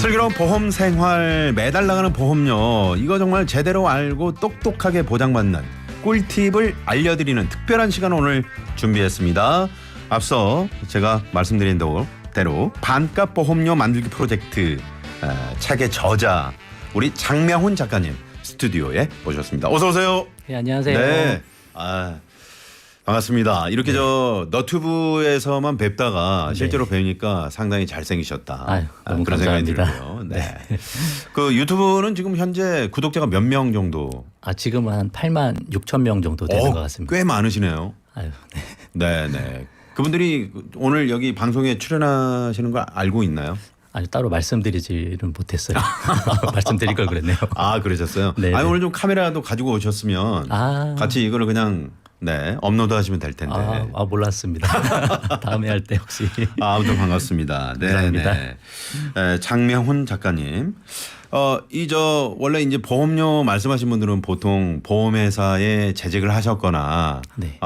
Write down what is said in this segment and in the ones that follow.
슬기로운 보험 생활, 매달 나가는 보험료 이거 정말 제대로 알고 똑똑하게 보장받는 꿀팁을 알려드리는 특별한 시간 오늘 준비했습니다. 앞서 제가 말씀드린 대로 반값 보험료 만들기 프로젝트 책의 저자 우리 장명훈 작가님 스튜디오에 모셨습니다. 어서 오세요. 네, 안녕하세요. 네, 반갑습니다. 이렇게 저 너튜브에서만 뵙다가 실제로 뵈니까 상당히 잘생기셨다. 아유, 너무 그런 감사합니다. 생각이 들고요. 네. 그 유튜브는 지금 현재 구독자가 몇 명 정도? 지금은 한 8만 6천 명 정도 되는 것 같습니다. 꽤 많으시네요. 아유, 네. 네. 그분들이 오늘 여기 방송에 출연하시는 걸 알고 있나요? 아니 따로 말씀드리지는 못했어요. 말씀드릴 걸 그랬네요. 그러셨어요? 네. 오늘 좀 카메라도 가지고 오셨으면 같이 이거를 그냥 업로드하시면 될 텐데. 몰랐습니다. 다음에 할 때 혹시. 아무튼 반갑습니다. 네, 감사합니다. 네. 장명훈 작가님. 원래 이제 보험료 말씀하신 분들은 보통 보험회사에 재직을 하셨거나 네.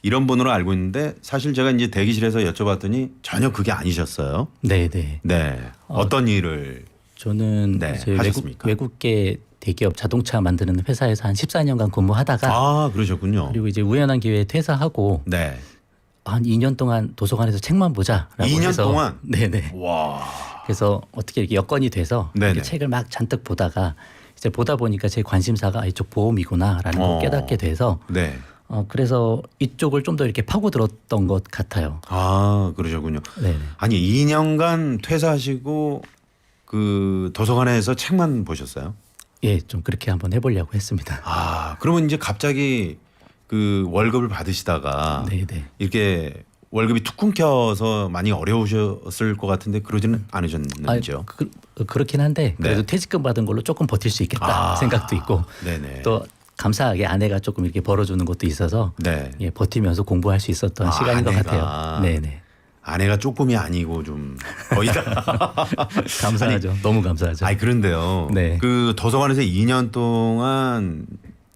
이런 분으로 알고 있는데 사실 제가 이제 대기실에서 여쭤봤더니 전혀 그게 아니셨어요. 네, 네. 네. 어떤 일을 저는 이제 하셨습니까? 외국계 대기업 자동차 만드는 회사에서 한 14년간 근무하다가 그러셨군요. 그리고 이제 우연한 기회에 퇴사하고 네. 한 2년 동안 도서관에서 책만 보자라고 2년 해서 동안? 네네. 와. 그래서 어떻게 이렇게 여건이 돼서 이렇게 책을 막 잔뜩 보다가 이제 보다 보니까 제 관심사가 이쪽 보험이구나라는 걸 깨닫게 돼서 네. 그래서 이쪽을 좀 더 이렇게 파고들었던 것 같아요. 그러셨군요. 네네. 아니 2년간 퇴사하시고 그 도서관에서 책만 보셨어요? 예, 좀 그렇게 한번 해보려고 했습니다. 그러면 이제 갑자기 그 월급을 받으시다가 네네. 이렇게 월급이 툭 끊겨서 많이 어려우셨을 것 같은데 그러지는 않으셨는지요? 그렇긴 한데 그래도 네. 퇴직금 받은 걸로 조금 버틸 수 있겠다 생각도 있고 네네. 또 감사하게 아내가 조금 이렇게 벌어주는 것도 있어서 네. 예, 버티면서 공부할 수 있었던 시간인 것 같아요. 네네. 아내가 조금이 아니고 좀 거의 다 감사하죠. 너무 감사하죠. 그런데요. 네. 그 도서관에서 2년 동안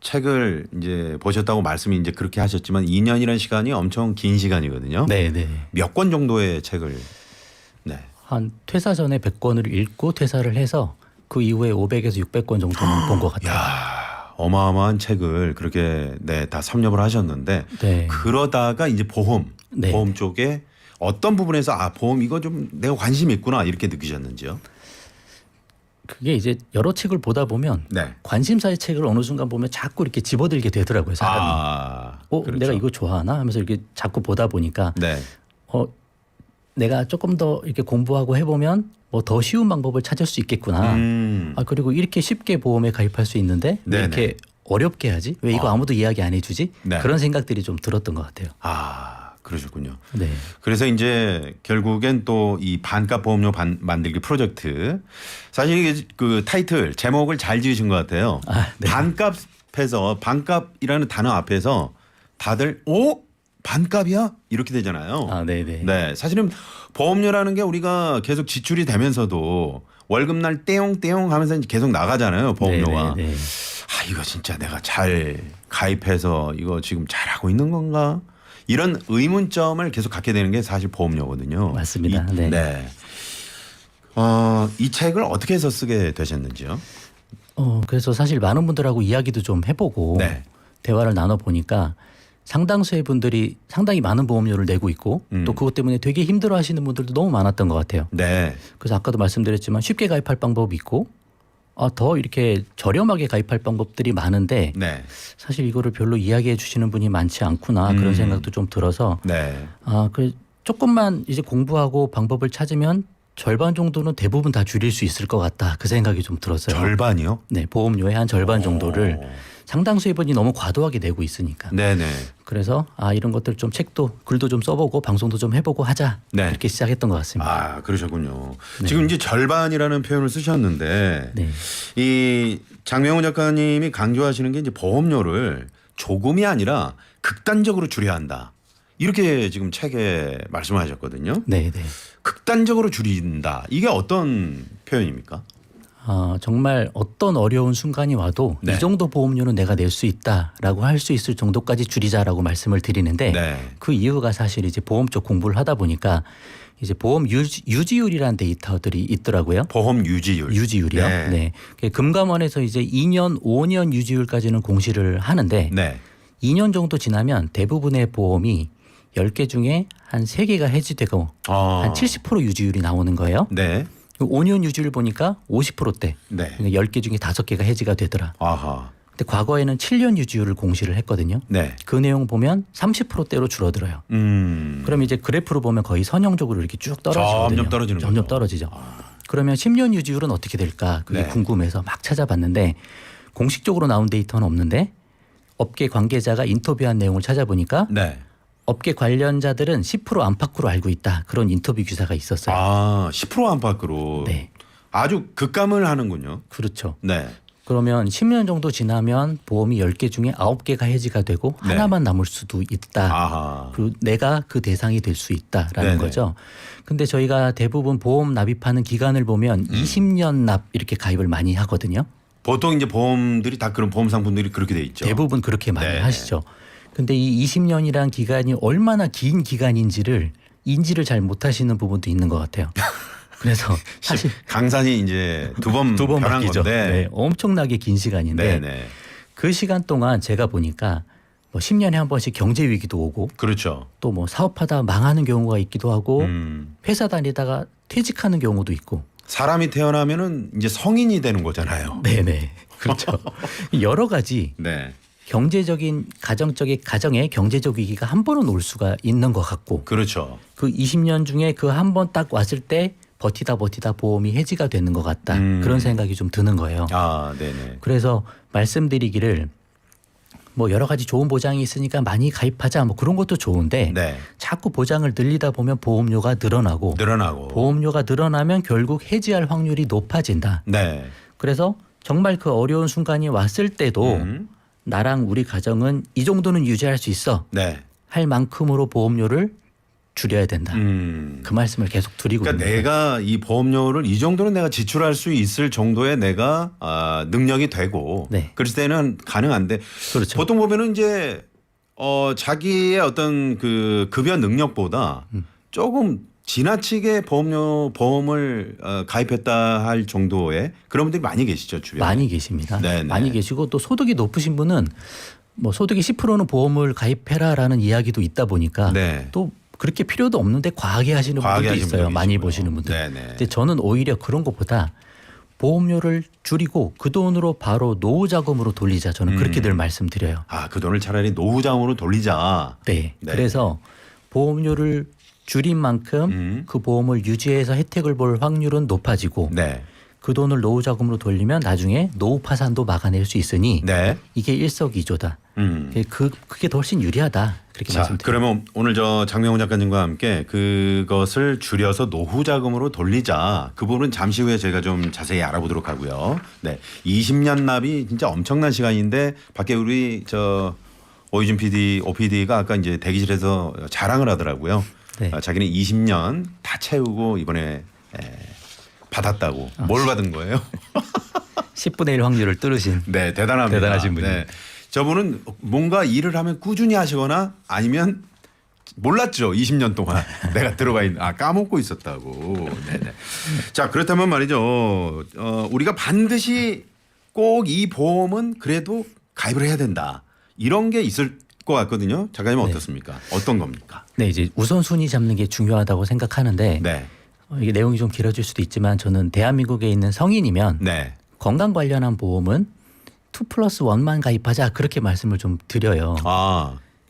책을 이제 보셨다고 말씀이 이제 그렇게 하셨지만 2년이라는 시간이 엄청 긴 시간이거든요. 네네. 몇 권 정도의 책을 한 퇴사 전에 100권을 읽고 퇴사를 해서 그 이후에 500에서 600권 정도는 본 것 같아요. 어마어마한 책을 그렇게 다 섭렵을 하셨는데 네. 그러다가 이제 보험 쪽에 어떤 부분에서 보험 이거 좀 내가 관심이 있구나 이렇게 느끼셨는지요? 그게 이제 여러 책을 보다 보면 관심사의 책을 어느 순간 보면 자꾸 이렇게 집어들게 되더라고요, 사람이. 그렇죠. 내가 이거 좋아하나 하면서 이렇게 자꾸 보다 보니까 내가 조금 더 이렇게 공부하고 해보면 뭐 더 쉬운 방법을 찾을 수 있겠구나. 그리고 이렇게 쉽게 보험에 가입할 수 있는데 왜 이렇게 어렵게 하지? 왜 이거 아무도 이야기 안 해주지? 그런 생각들이 좀 들었던 것 같아요. 그러셨군요. 네. 그래서 이제 결국엔 또 이 반값 보험료 만들기 프로젝트 사실 이게 그 타이틀 제목을 잘 지으신 것 같아요. 반값이라는 단어 앞에서 다들 반값이야? 이렇게 되잖아요. 네네. 네. 사실은 보험료라는 게 우리가 계속 지출이 되면서도 월급날 떼용떼용 하면서 계속 나가잖아요. 보험료가. 네네. 이거 진짜 내가 잘 가입해서 이거 지금 잘하고 있는 건가? 이런 의문점을 계속 갖게 되는 게 사실 보험료거든요. 맞습니다. 네. 이 책을 어떻게 해서 쓰게 되셨는지요? 그래서 사실 많은 분들하고 이야기도 좀 해보고 대화를 나눠보니까 상당수의 분들이 상당히 많은 보험료를 내고 있고 또 그것 때문에 되게 힘들어하시는 분들도 너무 많았던 것 같아요. 그래서 아까도 말씀드렸지만 쉽게 가입할 방법이 있고 더 이렇게 저렴하게 가입할 방법들이 많은데 사실 이거를 별로 이야기해 주시는 분이 많지 않구나 그런 생각도 좀 들어서 조금만 이제 공부하고 방법을 찾으면 절반 정도는 대부분 다 줄일 수 있을 것 같다 그 생각이 좀 들었어요. 절반이요? 네, 보험료의 한 절반 정도를 상당수의 분이 너무 과도하게 내고 있으니까. 그래서 이런 것들 좀 글도 좀 써보고 방송도 좀 해보고 하자 이렇게 시작했던 것 같습니다. 그러셨군요. 지금 이제 절반이라는 표현을 쓰셨는데 이 장명훈 작가님이 강조하시는 게 이제 보험료를 조금이 아니라 극단적으로 줄여야 한다. 이렇게 지금 책에 말씀하셨거든요. 네. 극단적으로 줄인다. 이게 어떤 표현입니까? 정말 어떤 어려운 순간이 와도 이 정도 보험료는 내가 낼 수 있다라고 할 수 있을 정도까지 줄이자라고 말씀을 드리는데 그 이유가 사실 이제 보험 쪽 공부를 하다 보니까 이제 보험 유지율이라는 데이터들이 있더라고요. 보험 유지율. 유지율이요. 네. 네. 금감원에서 이제 2년, 5년 유지율까지는 공시를 하는데 네. 2년 정도 지나면 대부분의 보험이 10개 중에 한 3개가 해지되고 한 70% 유지율이 나오는 거예요. 네. 5년 유지율 보니까 50%대. 네. 10개 중에 5개가 해지가 되더라. 아하. 근데 과거에는 7년 유지율을 공시를 했거든요. 네. 그 내용 보면 30%대로 줄어들어요. 그럼 이제 그래프로 보면 거의 선형적으로 이렇게 쭉 떨어지거든요. 점점 떨어지는 점점 거죠. 떨어지죠. 그러면 10년 유지율은 어떻게 될까? 그게 네. 궁금해서 막 찾아봤는데 공식적으로 나온 데이터는 없는데 업계 관계자가 인터뷰한 내용을 찾아보니까 네. 업계 관련자들은 10% 안팎으로 알고 있다. 그런 인터뷰 기사가 있었어요. 아, 10% 안팎으로. 네. 아주 급감을 하는군요. 그렇죠. 네. 그러면 10년 정도 지나면 보험이 10개 중에 9개가 해지가 되고 네. 하나만 남을 수도 있다. 아하. 그리고 내가 그 대상이 될 수 있다라는 네네. 거죠. 근데 저희가 대부분 보험 납입하는 기간을 보면 20년 납 이렇게 가입을 많이 하거든요. 보통 이제 보험들이 다 그런 보험 상품들이 그렇게 돼 있죠. 대부분 그렇게 많이 네. 하시죠. 근데 이 20년이란 기간이 얼마나 긴 기간인지를 인지를 잘 못하시는 부분도 있는 것 같아요. 그래서 사실 강산이 이제 두 번 변한 바뀌죠. 건데. 네, 엄청나게 긴 시간인데 네네. 그 시간 동안 제가 보니까 뭐 10년에 한 번씩 경제 위기도 오고 그렇죠. 또 뭐 사업하다 망하는 경우가 있기도 하고 음. 회사 다니다가 퇴직하는 경우도 있고. 사람이 태어나면은 이제 성인이 되는 거잖아요. 네네. 그렇죠. 여러 가지 네. 경제적인 가정의 경제적 위기가 한 번은 올 수가 있는 것 같고 그렇죠. 그 20년 중에 그 한 번 딱 왔을 때 버티다 보험이 해지가 되는 것 같다. 그런 생각이 좀 드는 거예요. 아, 네네. 그래서 말씀드리기를 뭐 여러 가지 좋은 보장이 있으니까 많이 가입하자 뭐 그런 것도 좋은데 네. 자꾸 보장을 늘리다 보면 보험료가 늘어나고 보험료가 늘어나면 결국 해지할 확률이 높아진다. 네. 그래서 정말 그 어려운 순간이 왔을 때도 나랑 우리 가정은 이 정도는 유지할 수 있어 네. 할 만큼으로 보험료를 줄여야 된다. 그 말씀을 계속 드리고 그러니까 있는 거예요. 내가 이 보험료를 이 정도는 내가 지출할 수 있을 정도의 내가 능력이 되고 네. 그럴 때는 가능한데 그렇죠. 보통 보면은 이제 자기의 어떤 그 급여 능력보다 조금 지나치게 보험을 가입했다 할 정도의 그런 분들이 많이 계시죠 주변에. 많이 계십니다. 네네. 많이 계시고 또 소득이 높으신 분은 뭐 소득의 10%는 보험을 가입해라라는 이야기도 있다 보니까 네. 또 그렇게 필요도 없는데 과하게 하시는 분들도 하시는 있어요. 분도 많이 계시고요. 보시는 분들. 네네. 근데 저는 오히려 그런 것보다 보험료를 줄이고 그 돈으로 바로 노후 자금으로 돌리자. 저는 그렇게 늘 말씀드려요. 그 돈을 차라리 노후 자금으로 돌리자. 네. 네. 그래서 보험료를 줄인 만큼 그 보험을 유지해서 혜택을 볼 확률은 높아지고 네. 그 돈을 노후 자금으로 돌리면 나중에 노후 파산도 막아낼 수 있으니 네. 이게 일석이조다. 그게 더 훨씬 유리하다. 그렇게 자, 말씀드려요. 그러면 오늘 저 장명호 작가님과 함께 그것을 줄여서 노후 자금으로 돌리자. 그 부분은 잠시 후에 저희가 좀 자세히 알아보도록 하고요. 네, 20년 납이 진짜 엄청난 시간인데 밖에 우리 저 오유진 PD, OPD가 아까 이제 대기실에서 자랑을 하더라고요. 네. 자기는 20년 다 채우고 이번에 받았다고. 뭘 받은 거예요? 10분의 1 확률을 뚫으신. 네, 대단합니다. 대단하신 분이에요. 네. 저분은 뭔가 일을 하면 꾸준히 하시거나 아니면 몰랐죠. 20년 동안 내가 들어가 있는 까먹고 있었다고. 네네. 자, 그렇다면 말이죠. 우리가 반드시 꼭 이 보험은 그래도 가입을 해야 된다. 이런 게 있을 것 같거든요. 작가님은 네. 어떻습니까? 어떤 겁니까? 네, 이제 우선순위 잡는 게 중요하다고 생각하는데 네. 이게 내용이 좀 길어질 수도 있지만 저는 대한민국에 있는 성인이면 네. 건강 관련한 보험은 2+1만 가입하자 그렇게 말씀을 좀 드려요.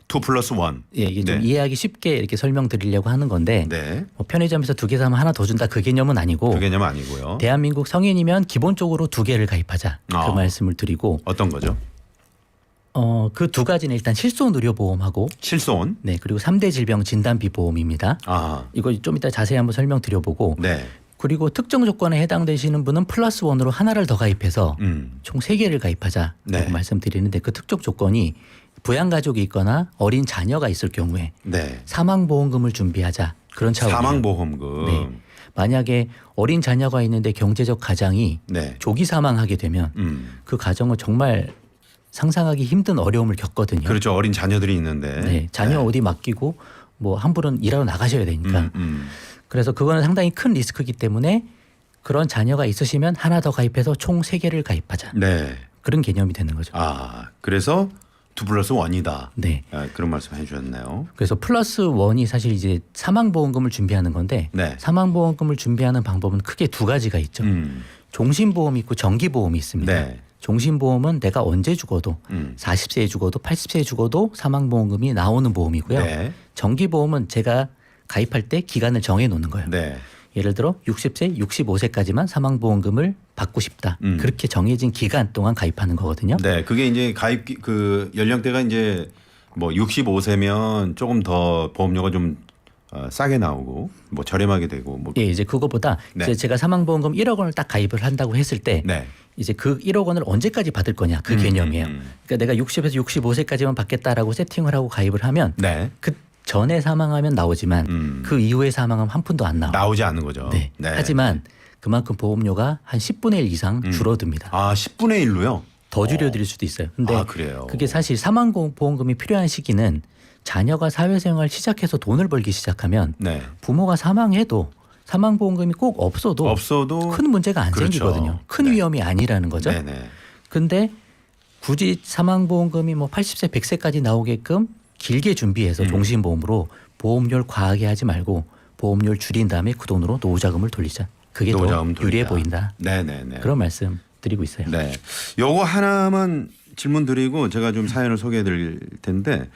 2+1. 예, 이게 좀 네. 이해하기 쉽게 이렇게 설명드리려고 하는 건데 네. 뭐 편의점에서 2개 사면 하나 더 준다 그 개념은 아니고 그 개념 아니고요. 대한민국 성인이면 기본적으로 2개를 가입하자 그 말씀을 드리고 어떤 거죠? 그 두 가지는 일단 실손 의료보험하고 실손. 네 그리고 3대 질병 진단비 보험입니다. 이거 좀 이따 자세히 한번 설명드려보고 네. 그리고 특정 조건에 해당되시는 분은 +1으로 하나를 더 가입해서 총 3개를 가입하자라고 네. 말씀드리는데 그 특정 조건이 부양가족이 있거나 어린 자녀가 있을 경우에 네. 사망보험금을 준비하자 그런 차원이에요. 사망보험금. 네. 만약에 어린 자녀가 있는데 경제적 가장이 네. 조기 사망하게 되면 그 가정은 정말 상상하기 힘든 어려움을 겪거든요. 그렇죠. 어린 자녀들이 있는데. 네, 자녀 어디 맡기고 뭐 한 분은 일하러 나가셔야 되니까 그래서 그거는 상당히 큰 리스크이기 때문에 그런 자녀가 있으시면 하나 더 가입해서 총 3개를 가입하자. 네. 그런 개념이 되는 거죠. 아, 그래서 2+1이다. 네. 아, 그런 말씀 해주셨네요. 그래서 +1이 사실 이제 사망보험금을 준비하는 건데 네. 사망보험금을 준비하는 방법은 크게 2가지가 있죠. 종신보험이 있고 정기보험이 있습니다. 네. 종신보험은 내가 언제 죽어도 40세에 죽어도 80세에 죽어도 사망보험금이 나오는 보험이고요. 네. 정기보험은 제가 가입할 때 기간을 정해 놓는 거예요. 네. 예를 들어 60세, 65세까지만 사망보험금을 받고 싶다. 그렇게 정해진 기간 동안 가입하는 거거든요. 네. 그게 이제 가입 그 연령대가 이제 뭐 65세면 조금 더 보험료가 좀 싸게 나오고 뭐 저렴하게 되고 뭐. 예, 이제 그거보다 네. 이제 제가 사망보험금 1억 원을 딱 가입을 한다고 했을 때 네. 이제 그 1억 원을 언제까지 받을 거냐 그 개념이에요. 그러니까 내가 60에서 65세까지만 받겠다라고 세팅을 하고 가입을 하면 네. 그 전에 사망하면 나오지만 그 이후에 사망하면 한 푼도 안 나와. 나오지 않는 거죠. 네. 네. 하지만 그만큼 보험료가 한 10분의 1 이상 줄어듭니다. 아, 10분의 1로요? 더 줄여드릴 수도 있어요. 근데 아, 그래요. 그게 사실 사망보험금이 필요한 시기는 자녀가 사회생활 시작해서 돈을 벌기 시작하면 네. 부모가 사망해도 사망보험금이 꼭 없어도 큰 문제가 안 그렇죠. 생기거든요. 큰 네. 위험이 아니라는 거죠. 네네. 근데 굳이 사망보험금이 뭐 80세, 100세까지 나오게끔 길게 준비해서 종신보험으로 보험료를 과하게 하지 말고 보험료를 줄인 다음에 그 돈으로 노후자금을 돌리자. 그게 더 노후자금 유리해 돌리자. 보인다. 네네네. 그런 말씀 드리고 있어요. 네. 요거 하나만 질문 드리고 제가 좀 사연을 소개해 드릴 텐데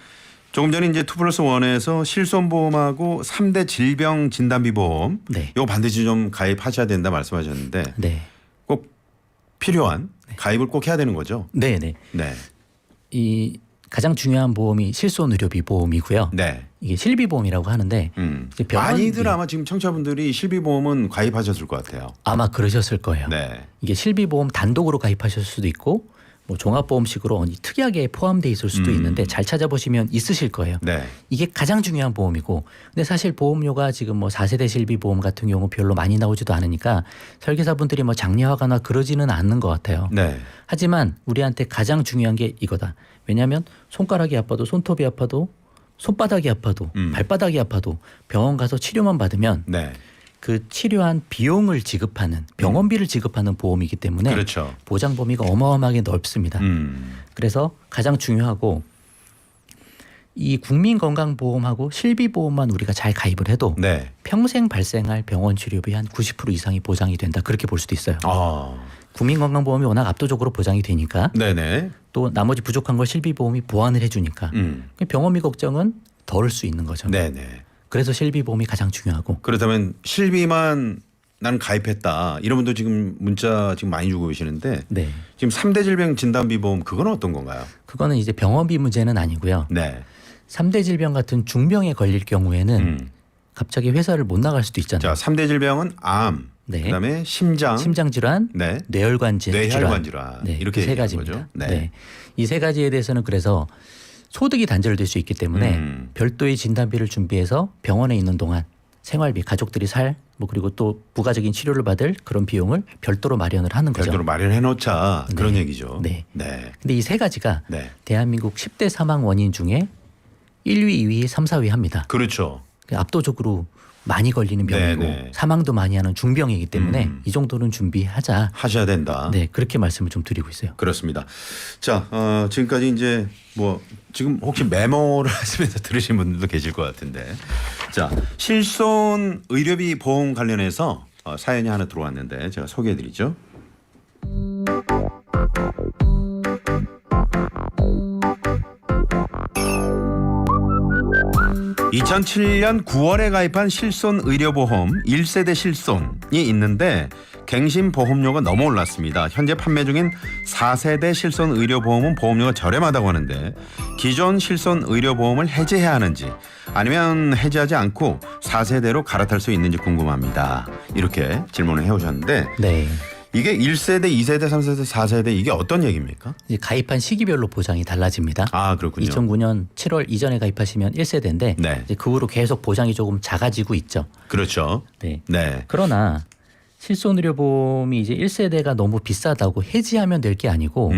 조금 전에 이제 2+1에서 실손보험하고 3대 질병 진단비 보험 네. 요거 반드시 좀 가입하셔야 된다 말씀하셨는데 네. 꼭 필요한 가입을 꼭 해야 되는 거죠. 네, 네. 네. 이 가장 중요한 보험이 실손의료비 보험이고요. 네. 이게 실비보험이라고 하는데 이제 많이들 아마 지금 청취자분들이 실비보험은 가입하셨을 것 같아요. 아마 그러셨을 거예요. 네. 이게 실비보험 단독으로 가입하셨을 수도 있고 뭐 종합보험식으로 어디 특이하게 포함돼 있을 수도 있는데 잘 찾아보시면 있으실 거예요. 네. 이게 가장 중요한 보험이고 근데 사실 보험료가 지금 뭐 4세대 실비보험 같은 경우 별로 많이 나오지도 않으니까 설계사분들이 뭐 장려하거나 그러지는 않는 것 같아요. 네. 하지만 우리한테 가장 중요한 게 이거다. 왜냐하면 손가락이 아파도 손톱이 아파도 손바닥이 아파도 발바닥이 아파도 병원 가서 치료만 받으면 네. 그 치료한 비용을 지급하는 병원비를 지급하는 보험이기 때문에 그렇죠. 보장 범위가 어마어마하게 넓습니다. 그래서 가장 중요하고 이 국민건강보험하고 실비보험만 우리가 잘 가입을 해도 네. 평생 발생할 병원 치료비 한 90% 이상이 보장이 된다. 그렇게 볼 수도 있어요. 아. 국민건강보험이 워낙 압도적으로 보장이 되니까 네네. 또 나머지 부족한 걸 실비보험이 보완을 해주니까 병원비 걱정은 덜 수 있는 거죠. 네네. 그래서 실비보험이 가장 중요하고 그렇다면 실비만 나는 가입했다. 이런 분도 지금 문자 지금 많이 주고 계시는데 네. 지금 3대 질병 진단비 보험 그건 어떤 건가요? 그거는 이제 병원비 문제는 아니고요. 네. 3대 질병 같은 중병에 걸릴 경우에는 갑자기 회사를 못 나갈 수도 있잖아요. 자, 3대 질병은 암, 네. 그다음에 심장 질환, 네. 뇌혈관 뇌혈관 질환. 네, 이렇게 세 얘기하는 가지입니다. 거죠. 네. 네. 이 세 가지에 대해서는 그래서 소득이 단절될 수 있기 때문에 별도의 진단비를 준비해서 병원에 있는 동안 생활비, 가족들이 뭐 그리고 또 부가적인 치료를 받을 그런 비용을 별도로 마련을 하는 거죠. 별도로 마련해 놓자 네. 그런 얘기죠. 네. 네. 근데 이 세 가지가 네. 대한민국 10대 사망 원인 중에 1위, 2위, 3, 4위 합니다. 그렇죠. 압도적으로 많이 걸리는 병이고 네네. 사망도 많이 하는 중병이기 때문에 이 정도는 준비하자. 하셔야 된다. 네, 그렇게 말씀을 좀 드리고 있어요. 그렇습니다. 자, 지금까지 이제 뭐 지금 혹시 메모를 하시면서 들으신 분들도 계실 것 같은데, 자, 실손 의료비 보험 관련해서 사연이 하나 들어왔는데 제가 소개해드리죠. 2007년 9월에 가입한 실손 의료보험 1세대 실손이 있는데 갱신 보험료가 너무 올랐습니다. 현재 판매 중인 4세대 실손 의료보험은 보험료가 저렴하다고 하는데 기존 실손 의료보험을 해지해야 하는지 아니면 해지하지 않고 4세대로 갈아탈 수 있는지 궁금합니다. 이렇게 질문을 해오셨는데 네. 이게 1세대, 2세대, 3세대, 4세대 이게 어떤 얘기입니까? 이제 가입한 시기별로 보장이 달라집니다. 아, 그렇군요. 2009년 7월 이전에 가입하시면 1세대인데 네. 이제 그 후로 계속 보장이 조금 작아지고 있죠. 그렇죠. 네. 네. 그러나 실손의료보험이 이제 1세대가 너무 비싸다고 해지하면 될 게 아니고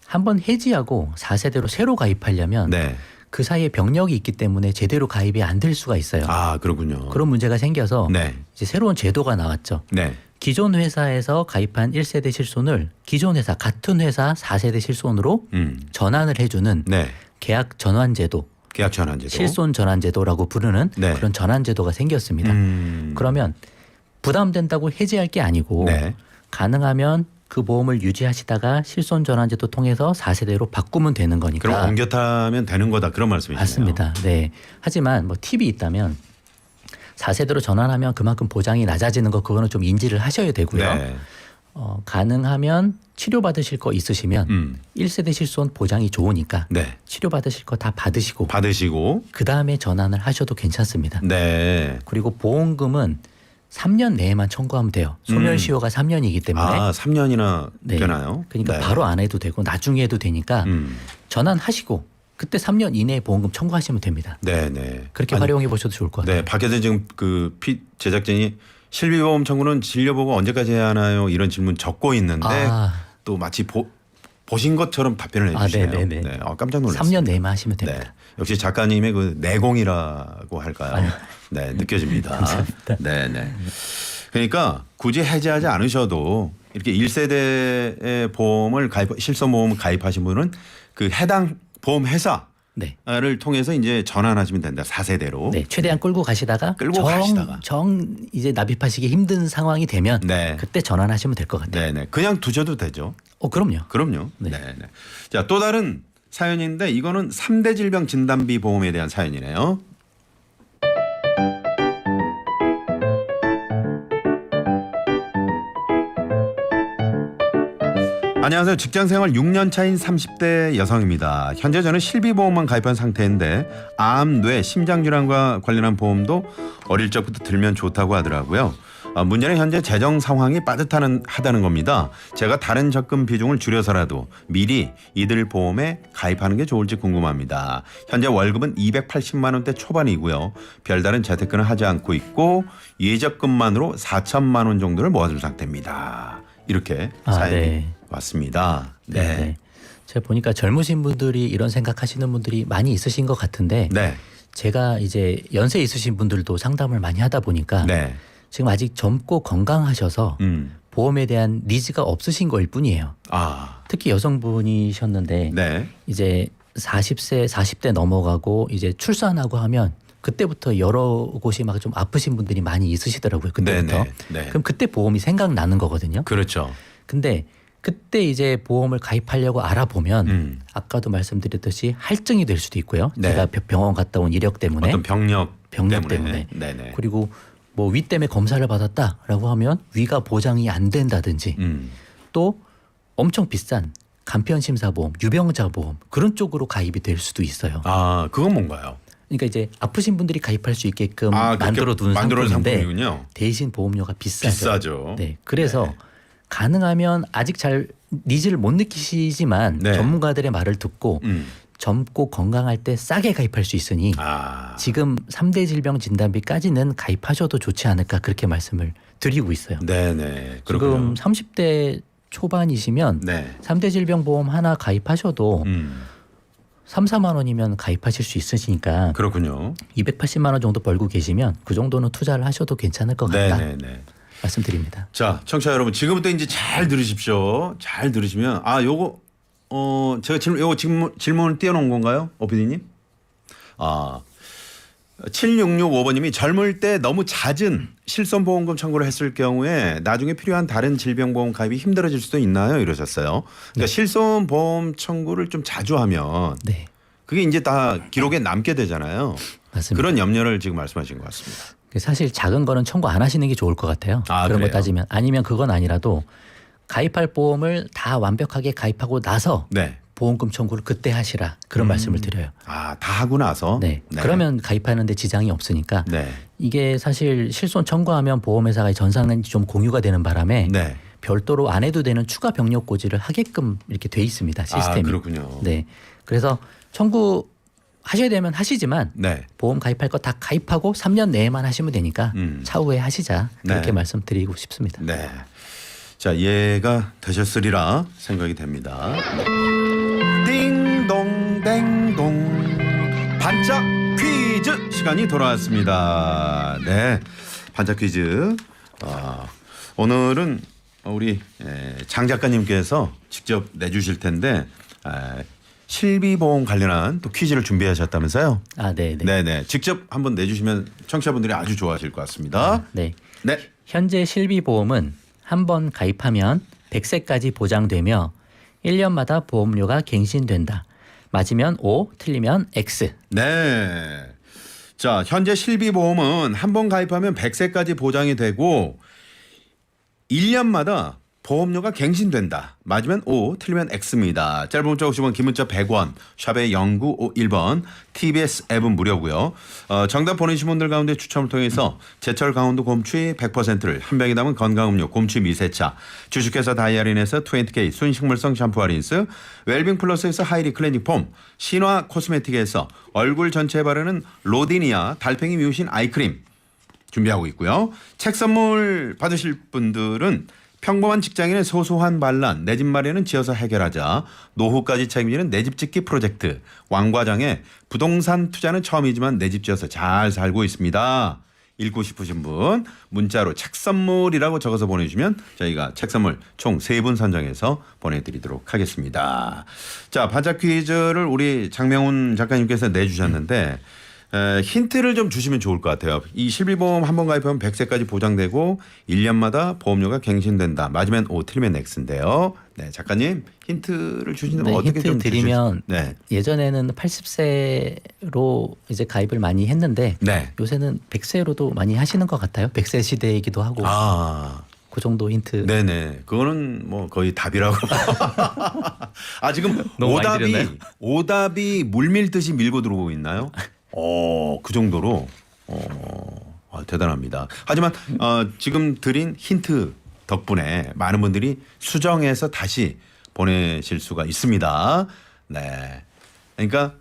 한번 해지하고 4세대로 새로 가입하려면 네. 그 사이에 병력이 있기 때문에 제대로 가입이 안 될 수가 있어요. 아, 그렇군요. 그런 문제가 생겨서 네. 이제 새로운 제도가 나왔죠. 네. 기존 회사에서 가입한 1세대 실손을 기존 회사 같은 회사 4세대 실손으로 전환을 해주는 네. 계약 전환 제도, 계약 전환 제도. 실손 전환 제도라고 부르는 네. 그런 전환 제도가 생겼습니다. 그러면 부담된다고 해지할 게 아니고 네. 가능하면 그 보험을 유지하시다가 실손 전환 제도 통해서 4세대로 바꾸면 되는 거니까. 그럼 옮겨 타면 되는 거다 그런 말씀이시네요. 맞습니다. 네. 하지만 뭐 팁이 있다면 4세대로 전환하면 그만큼 보장이 낮아지는 거 그거는 좀 인지를 하셔야 되고요. 네. 가능하면 치료받으실 거 있으시면 1세대 실손 보장이 좋으니까 네. 치료받으실 거 다 받으시고 그다음에 전환을 하셔도 괜찮습니다. 네. 그리고 보험금은 3년 내에만 청구하면 돼요. 소멸시효가 3년이기 때문에. 아, 3년이나 네. 되나요? 그러니까 네. 바로 안 해도 되고 나중에 해도 되니까 전환하시고 그때 3년 이내에 보험금 청구하시면 됩니다. 네, 네. 그렇게 활용해 보셔도 좋을 것 같아요. 네, 밖에서 지금 그 제작진이 실비보험 청구는 진료보고 언제까지 해야 하나요? 이런 질문 적고 있는데 또 마치 보신 것처럼 답변을 해주시네요. 네네네. 네, 깜짝 놀랐어요. 3년 내만 하시면 됩니다. 네. 역시 작가님의 그 내공이라고 할까요? 네, 느껴집니다. 감사합니다. 네, 네. 그러니까 굳이 해지하지 않으셔도 이렇게 1세대의 보험을 실손보험 가입하신 분은 그 해당 보험 회사를 네. 통해서 이제 전환하시면 된다. 4세대로. 네, 최대한 끌고 가시다가 이제 납입하시기 힘든 상황이 되면 네. 그때 전환하시면 될 것 같아요. 네, 네. 그냥 두셔도 되죠. 그럼요. 그럼요. 네. 네, 네. 자, 또 다른 사연인데 이거는 3대 질병 진단비 보험에 대한 사연이네요. 안녕하세요. 직장생활 6년 차인 30대 여성입니다. 현재 저는 실비보험만 가입한 상태인데 암, 뇌, 심장질환과 관련한 보험도 어릴 적부터 들면 좋다고 하더라고요. 문제는 현재 재정 상황이 빠듯하다는 겁니다. 제가 다른 적금 비중을 줄여서라도 미리 이들 보험에 가입하는 게 좋을지 궁금합니다. 현재 월급은 280만 원대 초반이고요. 별다른 재테크는 하지 않고 있고 예적금만으로 4천만 원 정도를 모아둔 상태입니다. 이렇게 사연이 왔습니다. 네. 네. 제가 보니까 젊으신 분들이 이런 생각하시는 분들이 많이 있으신 것 같은데 네. 제가 이제 연세 있으신 분들도 상담을 많이 하다 보니까 네. 지금 아직 젊고 건강하셔서 보험에 대한 니즈가 없으신 거일 뿐이에요. 특히 여성분이셨는데 네. 이제 40대 넘어가고 이제 출산하고 하면 그때부터 여러 곳이 막 좀 아프신 분들이 많이 있으시더라고요. 그때부터. 네. 그럼 그때 보험이 생각나는 거거든요. 그렇죠. 근데 그때 이제 보험을 가입하려고 알아보면 아까도 말씀드렸듯이 할증이 될 수도 있고요. 네. 제가 병원 갔다 온 이력 때문에 어떤 병력 때문에. 네네. 그리고 뭐 위 때문에 검사를 받았다라고 하면 위가 보장이 안 된다든지 또 엄청 비싼 간편심사보험, 유병자보험 그런 쪽으로 가입이 될 수도 있어요. 그건 뭔가요? 그러니까 이제 아프신 분들이 가입할 수 있게끔 만들어 두는 상품인데 상품이군요. 대신 보험료가 비싸죠. 네, 그래서 네. 가능하면 아직 잘 니즈를 못 느끼시지만 네. 전문가들의 말을 듣고 젊고 건강할 때 싸게 가입할 수 있으니 지금 3대 질병 진단비까지는 가입하셔도 좋지 않을까 그렇게 말씀을 드리고 있어요. 네네. 지금 30대 초반이시면 네. 3대 질병 보험 하나 가입하셔도 3, 4만 원이면 가입하실 수 있으시니까 그렇군요. 280만 원 정도 벌고 계시면 그 정도는 투자를 하셔도 괜찮을 것 같다. 네네네. 말씀드립니다. 자, 청취자 여러분 지금부터 이제 잘 들으십시오. 잘 들으시면 요거 제가 질문을 띄워놓은 건가요, 오피디님? 7665번님이 젊을 때 너무 잦은 실손보험금 청구를 했을 경우에 나중에 필요한 다른 질병보험 가입이 힘들어질 수도 있나요? 이러셨어요. 그러니까 실손보험 청구를 좀 자주 하면 그게 이제 다 기록에 남게 되잖아요. 맞습니다. 그런 염려를 지금 말씀하신 것 같습니다. 사실 작은 거는 청구 안 하시는 게 좋을 것 같아요. 그런 그래요? 거 따지면 아니면 그건 아니라도 가입할 보험을 다 완벽하게 가입하고 나서 보험금 청구를 그때 하시라 그런 말씀을 드려요. 다 하고 나서? 네. 그러면 가입하는데 지장이 없으니까 이게 사실 실손 청구하면 보험회사가 전산이 좀 공유가 되는 바람에 별도로 안 해도 되는 추가 병력 고지를 하게끔 이렇게 돼 있습니다. 시스템이. 그렇군요. 네. 그래서 청구 하셔야 되면 하시지만 보험 가입할 거 다 가입하고 3년 내에만 하시면 되니까 차후에 하시자 그렇게 말씀드리고 싶습니다. 네. 자, 이해가 되셨으리라 생각이 됩니다. 띵동 댕동 반짝 퀴즈 시간이 돌아왔습니다. 네, 반짝 퀴즈. 오늘은 우리 장 작가님께서 직접 내주실 텐데 실비보험 관련한 또 퀴즈를 준비하셨다면서요? 아, 네. 네네. 직접 한번 내주시면 청취자분들이 아주 좋아하실 것 같습니다. 네. 네. 현재 실비보험은 한 번 가입하면 100세까지 보장되며 1년마다 보험료가 갱신된다. 맞으면 O, 틀리면 X. 네. 자, 현재 실비보험은 한 번 가입하면 100세까지 보장이 되고 1년마다 보험료가 갱신된다. 맞으면 O, 틀리면 X입니다. 짧은 문자 50원, 긴 문자 100원, 샵의 0951번, TBS 앱은 무료고요. 정답 보내주신 분들 가운데 추첨을 통해서 제철 강원도 곰취 100%를 한 병에 담은 건강음료 곰취 미세차, 주식회사 다이아린에서 20K 순식물성 샴푸 아린스, 웰빙 플러스에서 하이리 클렌징 폼, 신화 코스메틱에서 얼굴 전체에 바르는 로디니아 달팽이 뮤신 아이크림 준비하고 있고요. 책 선물 받으실 분들은 평범한 직장인의 소소한 반란, 내 집 마련은 지어서 해결하자, 노후까지 책임지는 내 집 짓기 프로젝트, 왕과장의 부동산 투자는 처음이지만 내 집 지어서 잘 살고 있습니다. 읽고 싶으신 분 문자로 책 선물이라고 적어서 보내주시면 저희가 책 선물 총 3분 선정해서 보내드리도록 하겠습니다. 자, 반짝 퀴즈를 우리 장명훈 작가님께서 내주셨는데 힌트를 좀 주시면 좋을 것 같아요. 이 실비보험 한 번 가입하면 100세까지 보장되고 1년마다 보험료가 갱신된다. 맞으면 O, 틀리면 X인데요. 네, 작가님 힌트를 주시면 네, 어떻게 힌트 좀 드리면 네. 예전에는 80세로 이제 가입을 많이 했는데 네. 요새는 100세로도 많이 하시는 것 같아요. 100세 시대이기도 하고. 그 정도 힌트. 네네. 그거는 뭐 거의 답이라고. 지금 너무 많이 드렸나요? 오답이 물밀듯이 밀고 들어오고 있나요? 그 정도로 대단합니다. 하지만 지금 드린 힌트 덕분에 많은 분들이 수정해서 다시 보내실 수가 있습니다. 네. 그러니까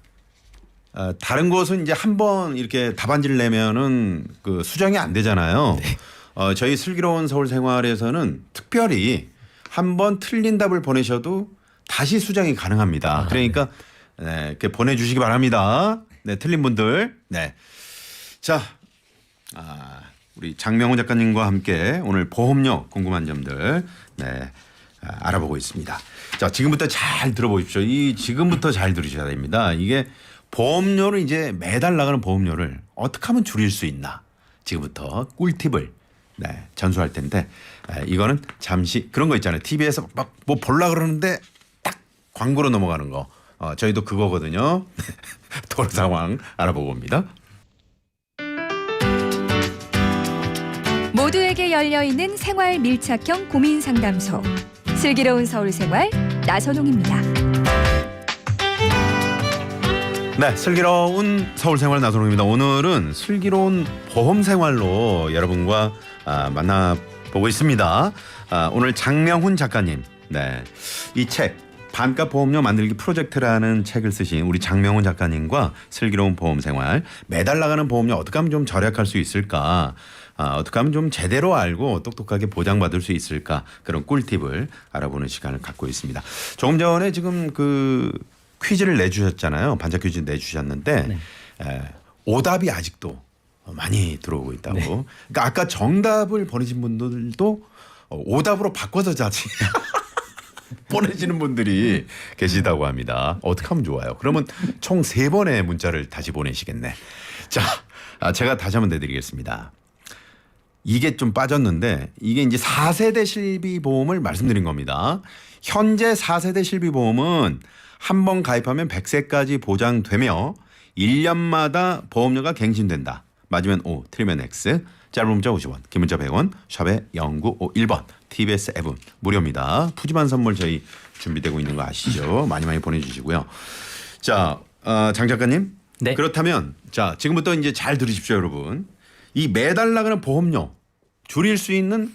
다른 곳은 이제 한번 이렇게 답안지를 내면은 그 수정이 안 되잖아요. 네. 저희 슬기로운 서울 생활에서는 특별히 한번 틀린 답을 보내셔도 다시 수정이 가능합니다. 그러니까 네, 이렇게 보내주시기 바랍니다. 네, 틀린 분들. 네. 자, 우리 장명훈 작가님과 함께 오늘 보험료 궁금한 점들 알아보고 있습니다. 자, 지금부터 잘 들어보십시오. 지금부터 잘 들으셔야 됩니다. 이게 보험료를 이제 매달 나가는 보험료를 어떻게 하면 줄일 수 있나? 지금부터 꿀팁을 전수할 텐데 이거는 잠시 그런 거 있잖아요. TV에서 막 뭐 보려고 그러는데 딱 광고로 넘어가는 거. 저희도 그거거든요. 도로 상황 알아보고 옵니다. 모두에게 열려있는 생활 밀착형 고민 상담소. 슬기로운 서울생활 나선홍입니다. 네, 슬기로운 서울생활 나선홍입니다. 오늘은 슬기로운 보험생활로 여러분과 만나보고 있습니다. 오늘 장명훈 작가님, 이 책 반값 보험료 만들기 프로젝트라는 책을 쓰신 우리 장명훈 작가님과 슬기로운 보험생활, 매달 나가는 보험료 어떻게 하면 좀 절약할 수 있을까, 어떻게 하면 좀 제대로 알고 똑똑하게 보장받을 수 있을까, 그런 꿀팁을 알아보는 시간을 갖고 있습니다. 조금 전에 지금 그 퀴즈를 내주셨잖아요. 반짝 퀴즈 내주셨는데 오답이 아직도 많이 들어오고 있다고. 그러니까 아까 정답을 보내신 분들도 오답으로 바꿔서 자지 보내시는 분들이 계시다고 합니다. 어떻게 하면 좋아요? 그러면 총 3번의 문자를 다시 보내시겠네. 자, 제가 다시 한번 내드리겠습니다. 이게 좀 빠졌는데 이게 이제 4세대 실비보험을 말씀드린 겁니다. 현재 4세대 실비보험은 한 번 가입하면 100세까지 보장되며 1년마다 보험료가 갱신된다. 맞으면 O, 틀리면 X. 짧은 문자 50원, 긴 문자 100원, 샵에 0951번, TBS 앱은 무료입니다. 푸짐한 선물 저희 준비되고 있는 거 아시죠? 많이 보내주시고요. 자, 장 작가님. 네. 그렇다면 자, 지금부터 이제 잘 들으십시오, 여러분. 이 매달 나가는 보험료 줄일 수 있는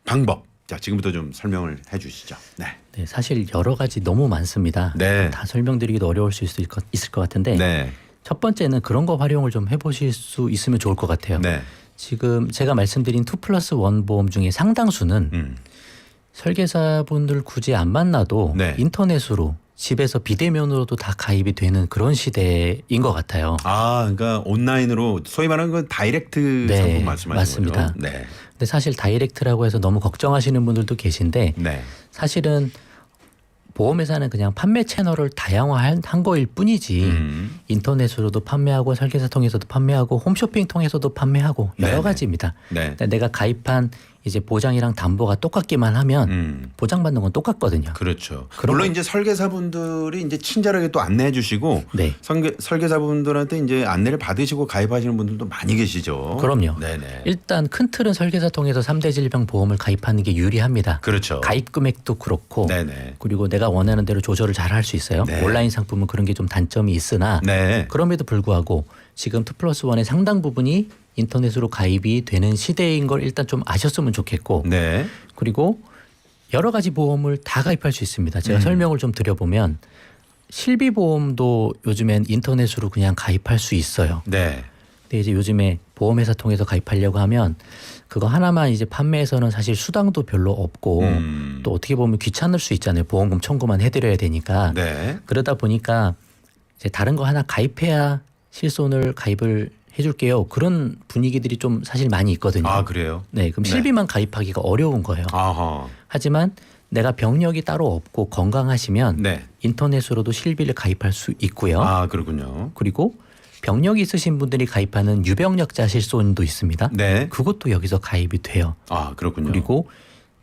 방법. 자, 지금부터 좀 설명을 해 주시죠. 네, 사실 여러 가지 너무 많습니다. 네. 다 설명드리기도 어려울 수 있을 것 같은데 네. 첫 번째는 그런 거 활용을 좀 해보실 수 있으면 좋을 것 같아요. 네. 지금 제가 말씀드린 2+1 보험 중에 상당수는 설계사분들 굳이 안 만나도 네. 인터넷으로 집에서 비대면으로도 다 가입이 되는 그런 시대인 것 같아요. 아, 그러니까 온라인으로 소위 말하는 건 다이렉트 네, 상품 말씀하시는 맞습니다. 거죠? 네. 근데 사실 다이렉트라고 해서 너무 걱정하시는 분들도 계신데 네. 사실은 보험회사는 그냥 판매 채널을 다양화한 거일 뿐이지 인터넷으로도 판매하고 설계사 통해서도 판매하고 홈쇼핑 통해서도 판매하고 여러 네네. 가지입니다. 네. 근데 내가 가입한 이제 보장이랑 담보가 똑같기만 하면 보장받는 건 똑같거든요. 그렇죠. 그런 물론 거- 이제 설계사분들이 이제 친절하게 또 안내해 주시고 네. 설계사분들한테 이제 안내를 받으시고 가입하시는 분들도 많이 계시죠. 그럼요. 네네. 일단 큰 틀은 설계사 통해서 3대 질병 보험을 가입하는 게 유리합니다. 그렇죠. 가입 금액도 그렇고 네네. 그리고 내가 원하는 대로 조절을 잘 할 수 있어요. 네. 온라인 상품은 그런 게 좀 단점이 있으나 네. 그럼에도 불구하고 지금 2+1의 상당 부분이 인터넷으로 가입이 되는 시대인 걸 일단 좀 아셨으면 좋겠고 네. 그리고 여러 가지 보험을 다 가입할 수 있습니다. 제가 설명을 좀 드려보면 실비보험도 요즘엔 인터넷으로 그냥 가입할 수 있어요. 네. 근데 이제 요즘에 보험회사 통해서 가입하려고 하면 그거 하나만 이제 판매해서는 사실 수당도 별로 없고 또 어떻게 보면 귀찮을 수 있잖아요. 보험금 청구만 해드려야 되니까. 네. 그러다 보니까 이제 다른 거 하나 가입해야 실손을 가입을 해줄게요. 그런 분위기들이 좀 사실 많이 있거든요. 아, 그래요? 네, 그럼 네. 실비만 가입하기가 어려운 거예요. 아하. 하지만 내가 병력이 따로 없고 건강하시면 네. 인터넷으로도 실비를 가입할 수 있고요. 아, 그렇군요. 그리고 병력이 있으신 분들이 가입하는 유병력자 실손도 있습니다. 네. 그것도 여기서 가입이 돼요. 아, 그렇군요. 그리고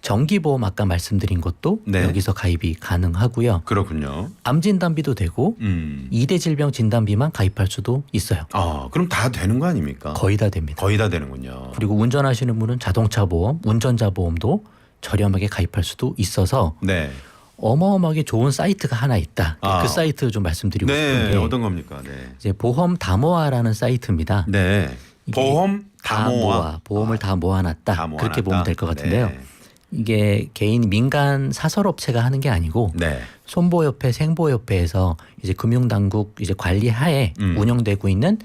정기보험 아까 말씀드린 것도 네. 여기서 가입이 가능하고요. 그렇군요. 암 진단비도 되고 2대 질병 진단비만 가입할 수도 있어요. 아, 그럼 다 되는 거 아닙니까? 거의 다 됩니다. 거의 다 되는군요. 그리고 운전하시는 분은 자동차 보험, 운전자 보험도 저렴하게 가입할 수도 있어서 네. 어마어마하게 좋은 사이트가 하나 있다. 아. 그 사이트 좀 말씀드리고 싶은 네. 게 어떤 겁니까? 네. 이제 보험 다모아라는 사이트입니다. 네. 이게 보험 다모아. 보험을 다 모아놨다. 다 모아놨다. 그렇게 보면 될 것 같은데요. 네. 이게 개인 민간 사설업체가 하는 게 아니고 네. 손보협회, 생보협회에서 이제 금융당국 이제 관리하에 운영되고 있는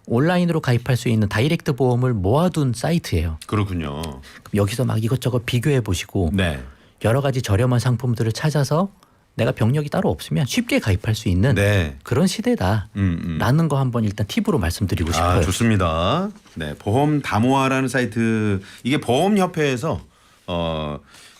온라인으로 가입할 수 있는 다이렉트 보험을 모아둔 사이트예요. 그렇군요. 그럼 여기서 막 이것저것 비교해 보시고 네. 여러 가지 저렴한 상품들을 찾아서 내가 병력이 따로 없으면 쉽게 가입할 수 있는 네. 그런 시대다라는 거 한번 일단 팁으로 말씀드리고 싶어요. 아, 좋습니다. 네, 보험 다모아라는 사이트 이게 보험협회에서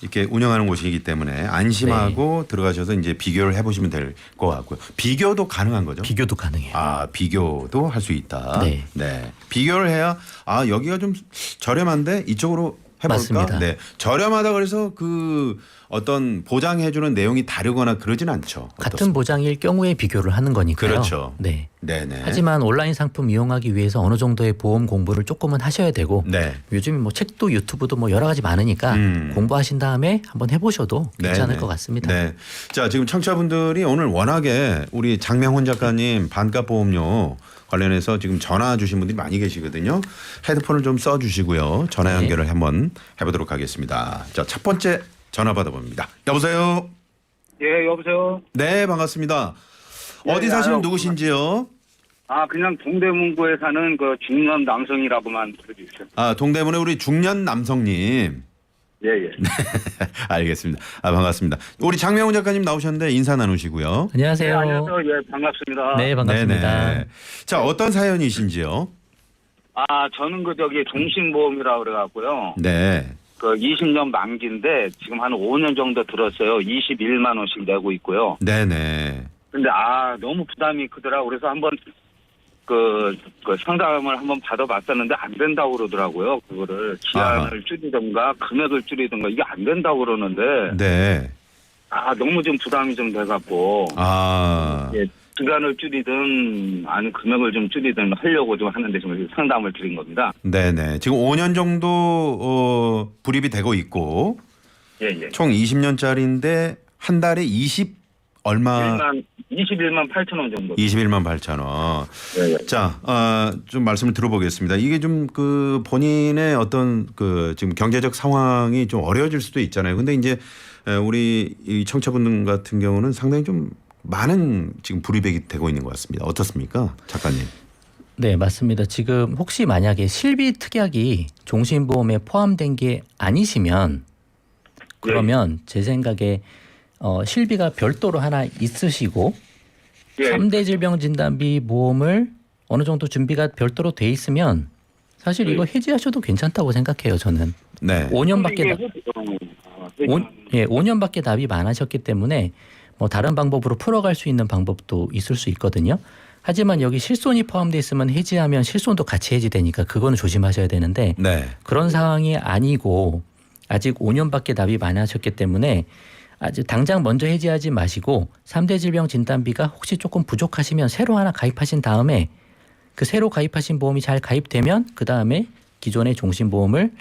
이렇게 운영하는 곳이기 때문에 안심하고 들어가셔서 이제 비교를 해보시면 될 것 같고요. 비교도 가능한 거죠? 비교도 가능해요. 아, 비교도 할 수 있다. 네. 네. 비교를 해야 아, 여기가 좀 저렴한데 이쪽으로 해볼까? 맞습니다. 네. 저렴하다 그래서 그 어떤 보장해주는 내용이 다르거나 그러진 않죠. 같은 보장일 경우에 비교를 하는 거니까요. 그렇죠. 네. 네네. 하지만 온라인 상품 이용하기 위해서 어느 정도의 보험 공부를 조금은 하셔야 되고 네. 요즘 뭐 책도 유튜브도 뭐 여러 가지 많으니까 공부하신 다음에 한번 해보셔도 괜찮을 네네. 것 같습니다. 네. 자, 지금 청취자분들이 오늘 워낙에 우리 장명훈 작가님 반값 보험료 관련해서 지금 전화 주신 분들이 많이 계시거든요. 헤드폰을 좀 써주시고요. 전화 네. 연결을 한번 해보도록 하겠습니다. 자, 첫 번째 전화 받아봅니다. 여보세요. 예, 여보세요? 네, 반갑습니다. 예, 어디 사시는 알아요. 누구신지요? 아, 그냥 동대문구에 사는 그 중년 남성이라고만 들어주십시오. 아, 동대문의 우리 중년 남성님. 예, 예. 알겠습니다. 아, 반갑습니다. 우리 장명훈 작가님 나오셨는데 인사 나누시고요. 네, 안녕하세요. 안녕하세요. 예, 반갑습니다. 네, 반갑습니다. 네네. 자, 어떤 사연이신지요? 아, 저는 그 저기 종신보험이라고 그래갖고요. 네. 그 20년 만기인데 지금 한 5년 정도 들었어요. 21만 원씩 내고 있고요. 네네. 근데 너무 부담이 크더라고. 그래서 한번 그 상담을 한번 받아봤었는데 안 된다고 그러더라고요. 그거를 기한을 줄이든가 금액을 줄이든가 이게 안 된다고 그러는데 네. 너무 좀 부담이 좀 돼갖고 아. 예, 기간을 줄이든 아니 금액을 좀 줄이든 하려고 좀 하는데 지금 상담을 드린 겁니다. 네네. 지금 5년 정도 불입이 되고 있고 예, 예. 총 20년짜리인데 한 달에 21만 8천 원 정도. 21만 8천 원. 예, 예. 자, 좀 말씀을 들어보겠습니다. 이게 좀 그 본인의 어떤 그 지금 경제적 상황이 좀 어려워질 수도 있잖아요. 근데 이제 우리 이 청취자분들 같은 경우는 상당히 좀 많은 지금 불이백이 되고 있는 것 같습니다. 어떻습니까, 작가님? 네, 맞습니다. 지금 혹시 만약에 실비 특약이 종신보험에 포함된 게 아니시면 그러면 제 생각에 실비가 별도로 하나 있으시고 예. 3대 질병 진단비 보험을 어느 정도 준비가 별도로 돼 있으면 사실 이거 해지하셔도 괜찮다고 생각해요. 저는 네. 5년밖에 예. 5년밖에 납입 안 하셨기 때문에 뭐 다른 방법으로 풀어갈 수 있는 방법도 있을 수 있거든요. 하지만 여기 실손이 포함되어 있으면 해지하면 실손도 같이 해지되니까 그거는 조심하셔야 되는데 네. 그런 상황이 아니고 아직 5년밖에 납입 안 하셨기 때문에 아직 당장 먼저 해지하지 마시고 3대 질병 진단비가 혹시 조금 부족하시면 새로 하나 가입하신 다음에 그 새로 가입하신 보험이 잘 가입되면 그다음에 기존의 종신보험을